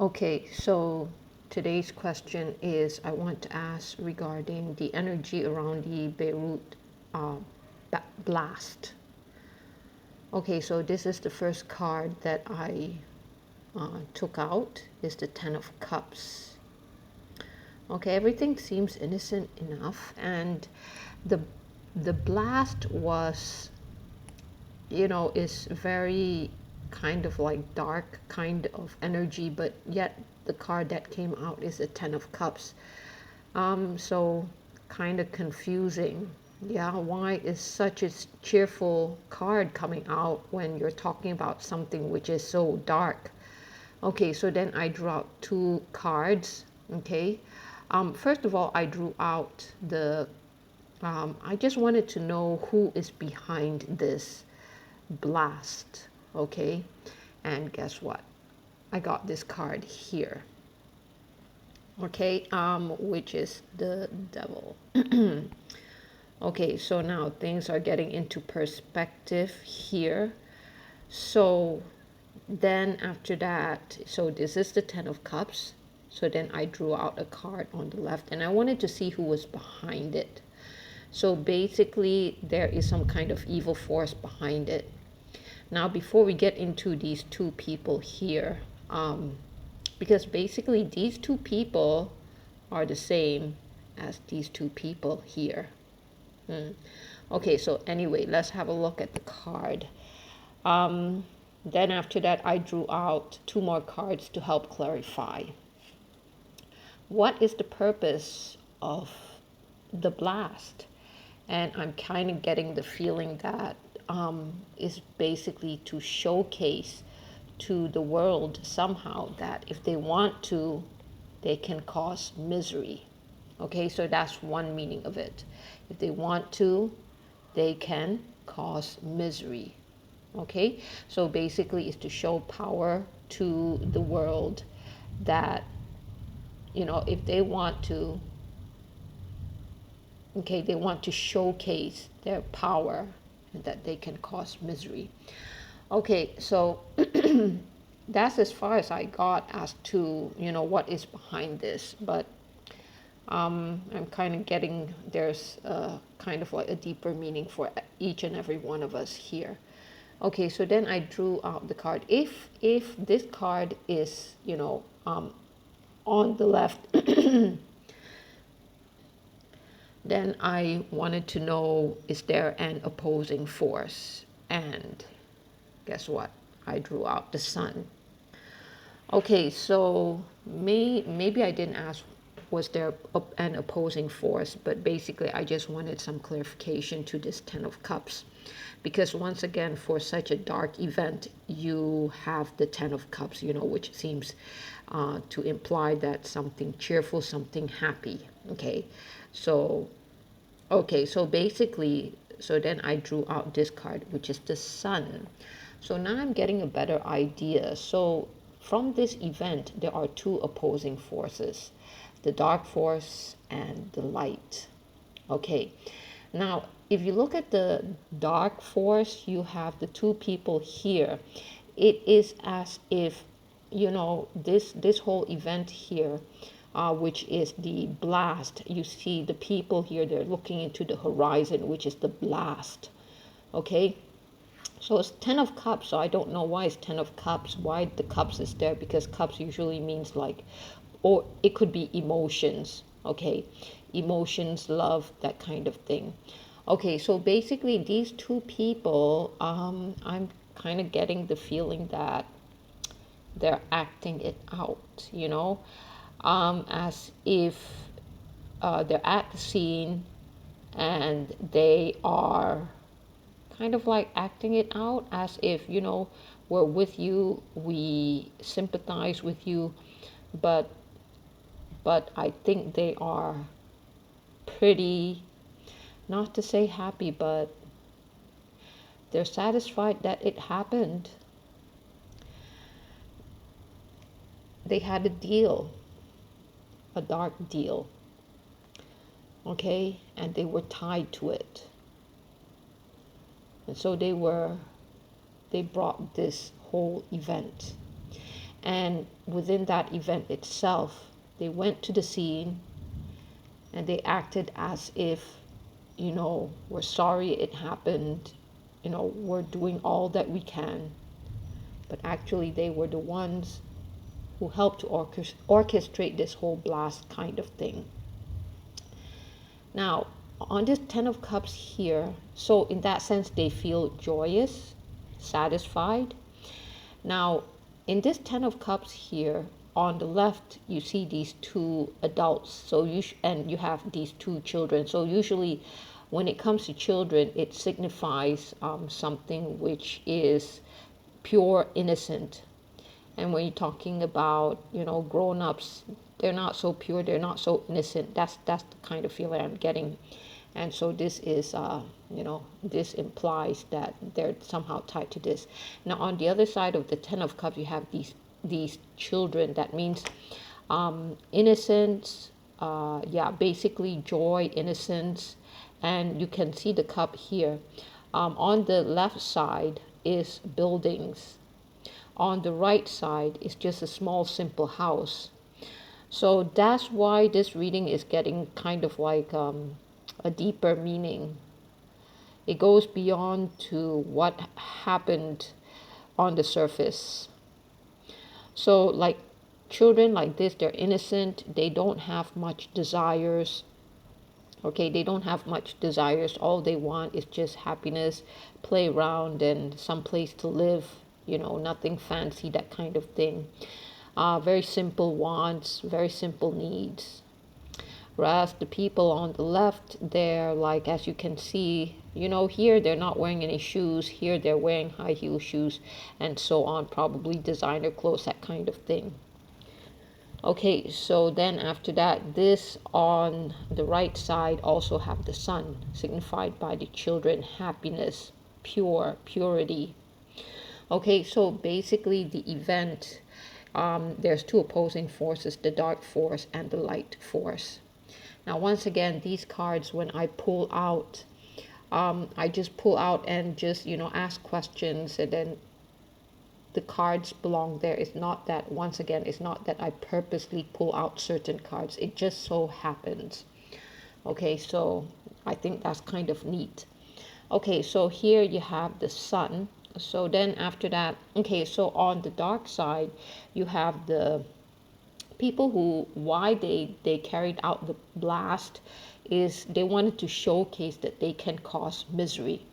Okay, so today's question is I want to ask regarding the energy around the Beirut uh, blast. Okay, so this is the first card that I took out, is the Ten of Cups. Okay, everything seems innocent enough, and the the blast was, is very kind of like dark kind of energy, but yet the card that came out is a Ten of Cups. So kind of confusing. Yeah, why is such a cheerful card coming out when you're talking about something which is so dark? Okay, so then I drew out two cards. Okay, first of all, I drew out I just wanted to know who is behind this blast. Okay, and guess what? I got this card here. Okay, which is the devil. Okay, so now things are getting into perspective here. So then after that, so this is the Ten of Cups. So then I drew out a card on the left, and I wanted to see who was behind it. So basically, there is some kind of evil force behind it. Now, before we get into these two people here, because basically these two people are the same as these two people here. Okay, so anyway, let's have a look at the card. Then after that, I drew out two more cards to help clarify. What is the purpose of the blast? And I'm kind of getting the feeling that is basically to showcase to the world somehow that if they want to, they can cause misery. Okay, so that's one meaning of it. If they want to, they can cause misery. Okay, so basically it's to show power to the world that, if they want to, okay, they want to showcase their power and that they can cause misery. Okay, so that's as far as I got as to, what is behind this. But I'm kind of getting there's kind of like a deeper meaning for each and every one of us here. Okay, so then I drew out the card. If this card is, on the left, then I wanted to know, is there an opposing force? And guess what? I drew out the sun. Okay, so maybe I didn't ask, was there an opposing force? But basically, I just wanted some clarification to this Ten of Cups. Because once again, for such a dark event, you have the Ten of Cups, which seems to imply that something cheerful, something happy. Okay, so basically, so then I drew out this card, which is the sun. So now I'm getting a better idea. So from this event, there are two opposing forces, the dark force and the light. Okay, now if you look at the dark force, you have the two people here. It is as if, this whole event here, which is the blast. You see the people here, they're looking into the horizon, which is the blast. Okay, so it's Ten of Cups. So I don't know why it's Ten of Cups, why the cups is there, because cups usually means like, or it could be emotions. Okay, emotions, love, that kind of thing. Okay, so basically these two people, I'm kind of getting the feeling that they're acting it out, as if they're at the scene and they are kind of like acting it out as if, we're with you, we sympathize with you, but I think they are pretty, not to say happy, but they're satisfied that it happened. They had a deal, a dark deal, okay, and they were tied to it. And so they brought this whole event. And within that event itself, they went to the scene and they acted as if, we're sorry it happened, we're doing all that we can. But actually, they were the ones who helped to orchestrate this whole blast kind of thing. Now, on this Ten of Cups here, so in that sense, they feel joyous, satisfied. Now, in this Ten of Cups here, on the left, you see these two adults. So and you have these two children. So usually, when it comes to children, it signifies something which is pure, innocent. And when you're talking about, grown-ups, they're not so pure, they're not so innocent. That's the kind of feeling I'm getting. And so this is, this implies that they're somehow tied to this. Now, on the other side of the Ten of Cups, you have these children. That means innocence, basically joy, innocence. And you can see the cup here. On the left side is buildings. On the right side is just a small, simple house. So that's why this reading is getting kind of like a deeper meaning. It goes beyond to what happened on the surface. So like children like this, they're innocent. They don't have much desires. Okay, they don't have much desires. All they want is just happiness, play around, and some place to live. Nothing fancy, that kind of thing. Very simple wants, very simple needs. Whereas the people on the left, they're like, as you can see, here they're not wearing any shoes. Here they're wearing high heel shoes and so on, probably designer clothes, that kind of thing. Okay, so then after that, this on the right side also have the sun, signified by the children, happiness, purity. Okay, so basically the event, there's two opposing forces, the dark force and the light force. Now, once again, these cards, when I pull out, I just pull out and just, ask questions, and then the cards belong there. It's not that, once again, it's not that I purposely pull out certain cards. It just so happens. Okay, so I think that's kind of neat. Okay, so here you have the sun. So then after that, okay, so on the dark side, you have the people who, why they carried out the blast is they wanted to showcase that they can cause misery.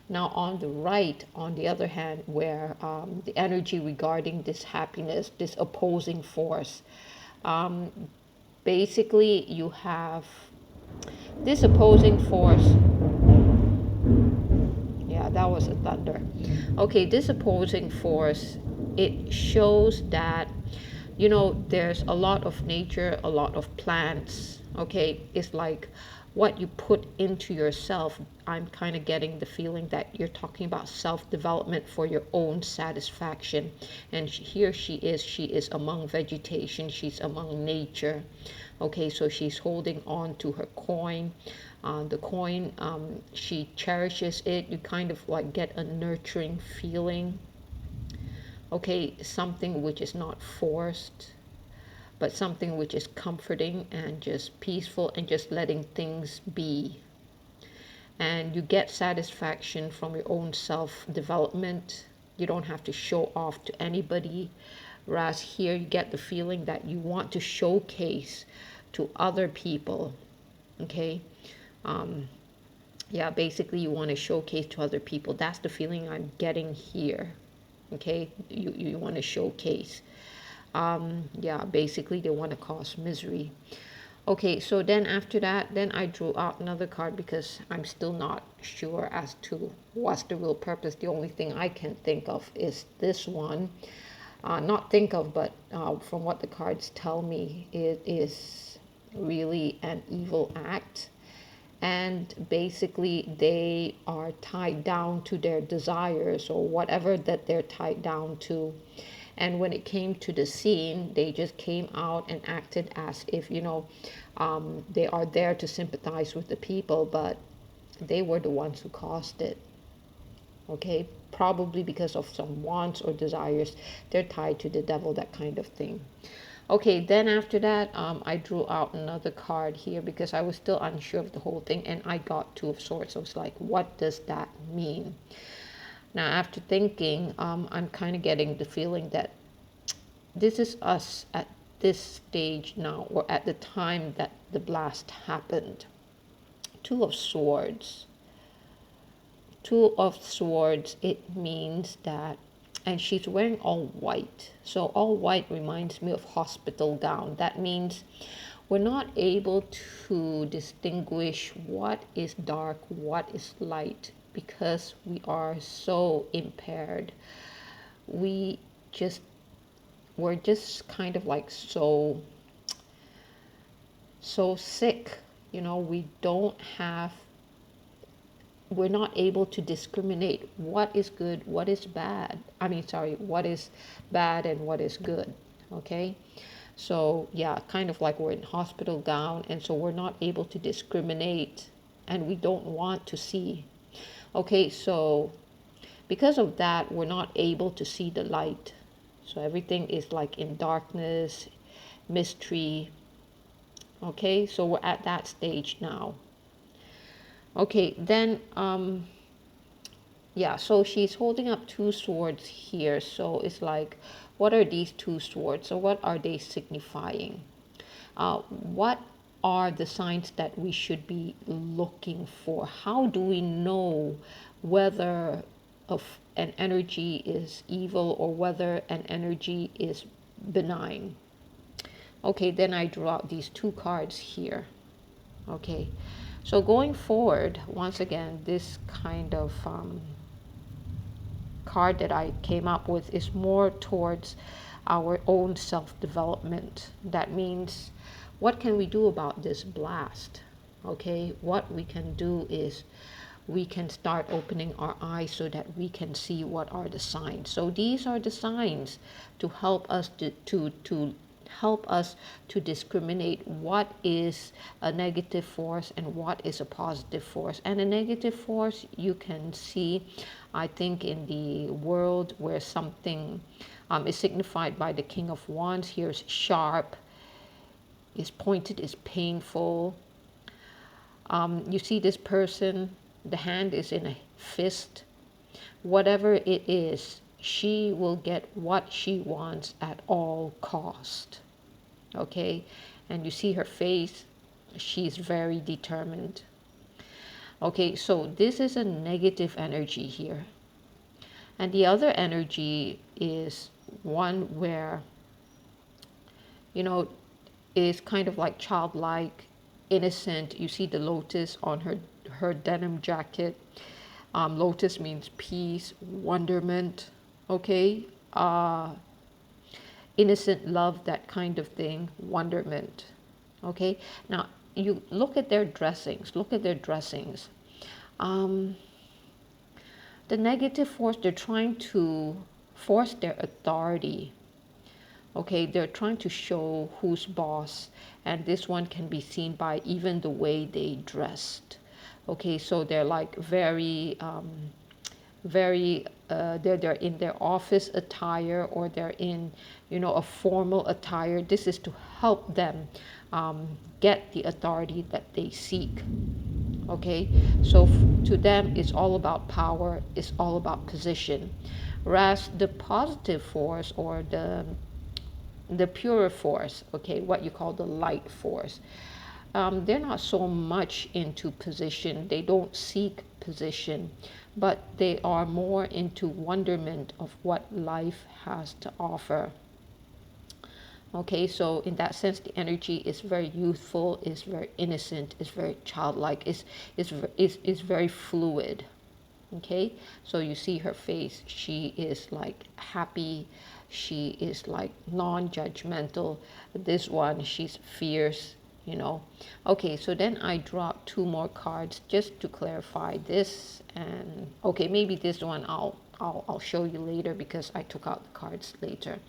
Now on the right, on the other hand, where the energy regarding this happiness, this opposing force, basically you have this opposing force. Yeah, that was a thunder. Okay, this opposing force, it shows that, there's a lot of nature, a lot of plants. Okay, it's like what you put into yourself. I'm kind of getting the feeling that you're talking about self-development for your own satisfaction. And here she is among vegetation, she's among nature. Okay, so she's holding on to her coin. The coin, she cherishes it. You kind of like get a nurturing feeling. Okay, something which is not forced, but something which is comforting and just peaceful and just letting things be. And you get satisfaction from your own self-development. You don't have to show off to anybody. Whereas here you get the feeling that you want to showcase to other people. Okay, basically you want to showcase to other people. That's the feeling I'm getting here. Okay, you want to showcase. Basically they want to cause misery. Okay, so then after that, then I drew out another card because I'm still not sure as to what's the real purpose. The only thing I can think of is this one. Not think of, but from what the cards tell me, it is really an evil act. And basically they are tied down to their desires or whatever that they're tied down to. And when it came to the scene, they just came out and acted as if, they are there to sympathize with the people, but they were the ones who caused it. Okay, probably because of some wants or desires. They're tied to the devil, that kind of thing. Okay, then after that, I drew out another card here because I was still unsure of the whole thing, and I got Two of Swords. I was like, what does that mean? Now, after thinking, I'm kind of getting the feeling that this is us at this stage now, or at the time that the blast happened. Two of Swords. Two of Swords, it means that, and she's wearing all white. So all white reminds me of hospital gown. That means we're not able to distinguish what is dark, what is light, because we are so impaired. We just, we're just kind of like so sick. We don't have, we're not able to discriminate what is good, what is bad. What is bad and what is good. Okay. So yeah, kind of like we're in hospital gown, and so we're not able to discriminate, and we don't want to see. Okay, so because of that, we're not able to see the light. So everything is like in darkness, mystery. Okay, so we're at that stage now. Okay, then yeah, so she's holding up two swords here. So it's like, what are these two swords? So what are they signifying? What are the signs that we should be looking for? How do we know whether an energy is evil or whether an energy is benign? Okay, then I draw out these two cards here. Okay, so going forward, once again, this kind of card that I came up with is more towards our own self-development. That means, what can we do about this blast? Okay, what we can do is we can start opening our eyes so that we can see what are the signs. So these are the signs to help us to help us to discriminate what is a negative force and what is a positive force. And a negative force, you can see, I think, in the world where something is signified by the King of Wands. Here's sharp, is pointed, is painful. You see this person, the hand is in a fist. Whatever it is, she will get what she wants at all cost. Okay, and you see her face, she's very determined. Okay, so this is a negative energy here. And the other energy is one where, is kind of like childlike, innocent. You see the lotus on her denim jacket. Lotus means peace, wonderment. Okay, innocent love, that kind of thing, wonderment. Okay, now you look at their dressings. The negative force, they're trying to force their authority. Okay, they're trying to show who's boss, and this one can be seen by even the way they dressed. Okay, so they're like very they're in their office attire, or they're in a formal attire. This is to help them get the authority that they seek. Okay, so to them it's all about power, it's all about position. Whereas the positive force, or the pure force, okay, what you call the light force, they're not so much into position. They don't seek position, but they are more into wonderment of what life has to offer. Okay, so in that sense, the energy is very youthful, is very innocent, is very childlike, is very fluid. Okay, so you see her face, she is like happy, she is like non-judgmental. This one, she's fierce. Okay, so then I dropped two more cards just to clarify this. And okay, maybe this one I'll show you later, because I took out the cards later.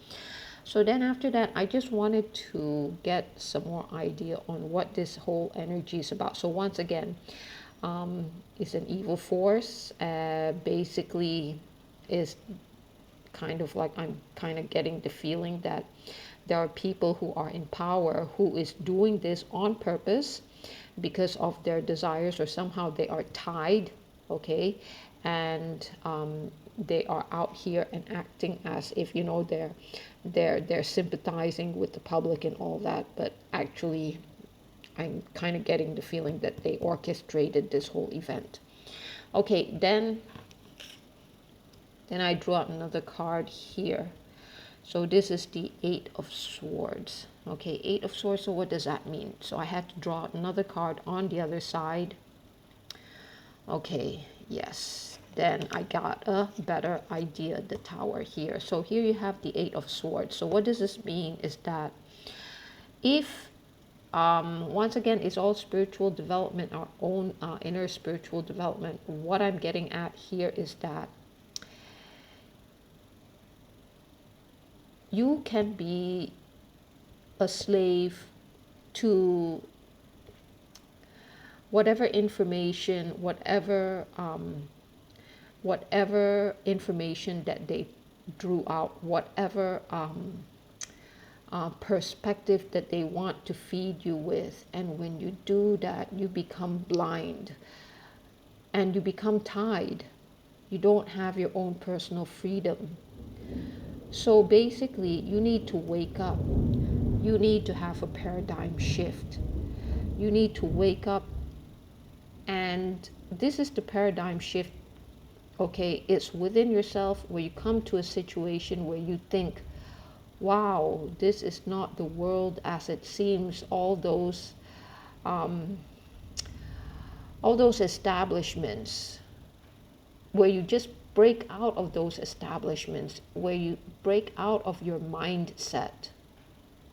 So then after that, I just wanted to get some more idea on what this whole energy is about. So once again, is an evil force. Basically, is kind of like, I'm kind of getting the feeling that there are people who are in power who is doing this on purpose because of their desires, or somehow they are tied, okay, and they are out here and acting as if, you know, they're sympathizing with the public and all that, but actually I'm kind of getting the feeling that they orchestrated this whole event. Okay, then I drew out another card here. So this is the Eight of Swords. Okay, Eight of Swords, so what does that mean? So I had to draw out another card on the other side. Okay, yes. Then I got a better idea, the Tower here. So here you have the Eight of Swords. So what does this mean is that if, once again, it's all spiritual development, our own inner spiritual development. What I'm getting at here is that you can be a slave to whatever information, whatever information that they drew out, whatever perspective that they want to feed you with. And when you do that, you become blind and you become tied. You don't have your own personal freedom. So basically, you need to wake up. You need to have a paradigm shift. You need to wake up, and this is the paradigm shift. Okay, it's within yourself, where you come to a situation where you think, wow, this is not the world as it seems. All those establishments, where you just break out of those establishments, where you break out of your mindset.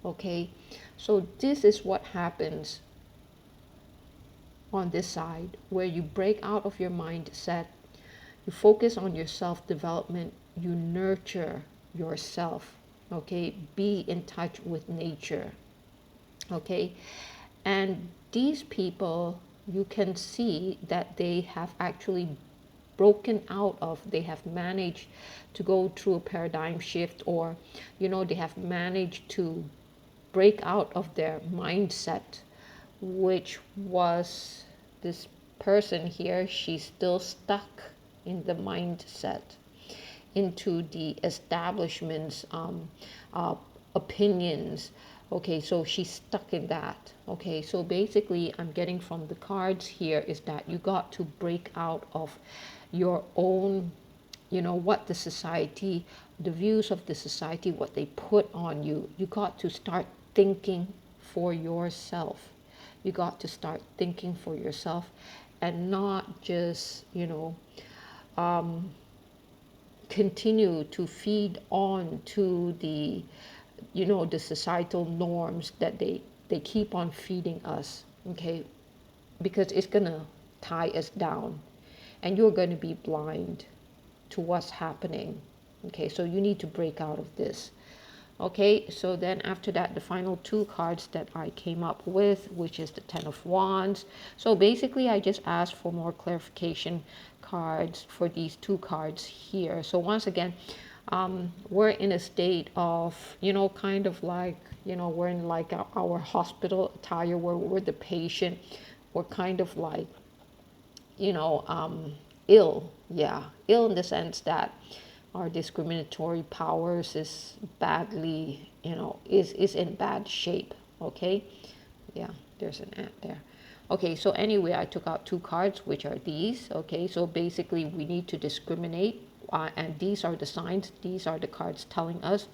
Okay, so this is what happens on this side, where you break out of your mindset, you focus on your self-development, you nurture yourself. Okay, be in touch with nature. Okay, and these people, you can see that they have actually broken out of, they have managed to go through a paradigm shift, or, you know, they have managed to break out of their mindset, which was this person here. She's still stuck in the mindset, into the establishment's opinions. Okay, so she's stuck in that. Okay, so basically I'm getting from the cards here is that you got to break out of your own, you know, what the society, the views of the society, what they put on you. You got to start thinking for yourself. You got to start thinking for yourself, and not just, you know, continue to feed on to the, you know, the societal norms that they keep on feeding us. Okay, because it's gonna tie us down, and you're going to be blind to what's happening. Okay, so you need to break out of this. Okay, so then after that, the final two cards that I came up with, which is the Ten of Wands. So basically I just asked for more clarification cards for these two cards here. So once again, we're in a state of, you know, kind of like, you know, we're in like our hospital attire, where we're the patient. We're kind of like, you know, ill. Yeah, ill in the sense that our discriminatory powers is badly, you know, is in bad shape. Okay, yeah, there's an ant there. Okay, so anyway, I took out two cards, which are these. Okay, so basically we need to discriminate, and these are the signs. These are the cards telling us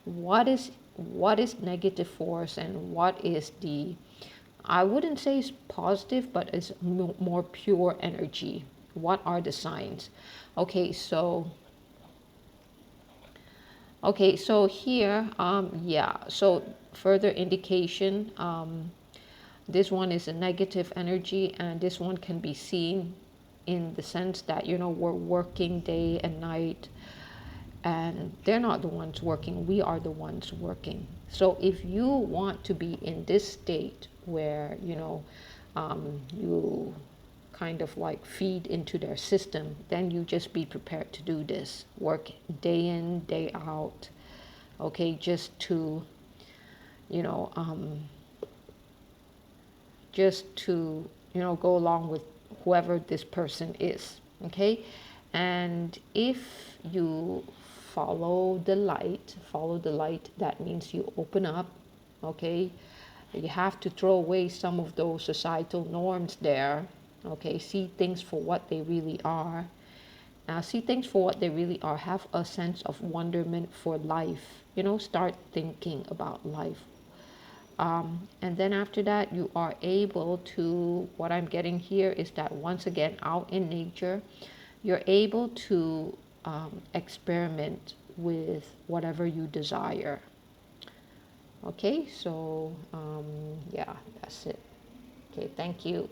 what is negative force, and what is the, I wouldn't say it's positive, but it's more pure energy. What are the signs? Okay, so here, yeah, so further indication, this one is a negative energy, and this one can be seen in the sense that, you know, we're working day and night, and they're not the ones working, we are the ones working. So if you want to be in this state where, you know, you kind of like feed into their system, then you just be prepared to do this work day in, day out, okay, just to, you know, go along with whoever this person is, okay? And if you follow the light, that means you open up, okay? You have to throw away some of those societal norms there, okay? See things for what they really are. Now, see things for what they really are. Have a sense of wonderment for life. Start thinking about life. And then after that, you are able to, what I'm getting here is that once again, out in nature, you're able to experiment with whatever you desire. Okay, so yeah, that's it. Okay, thank you.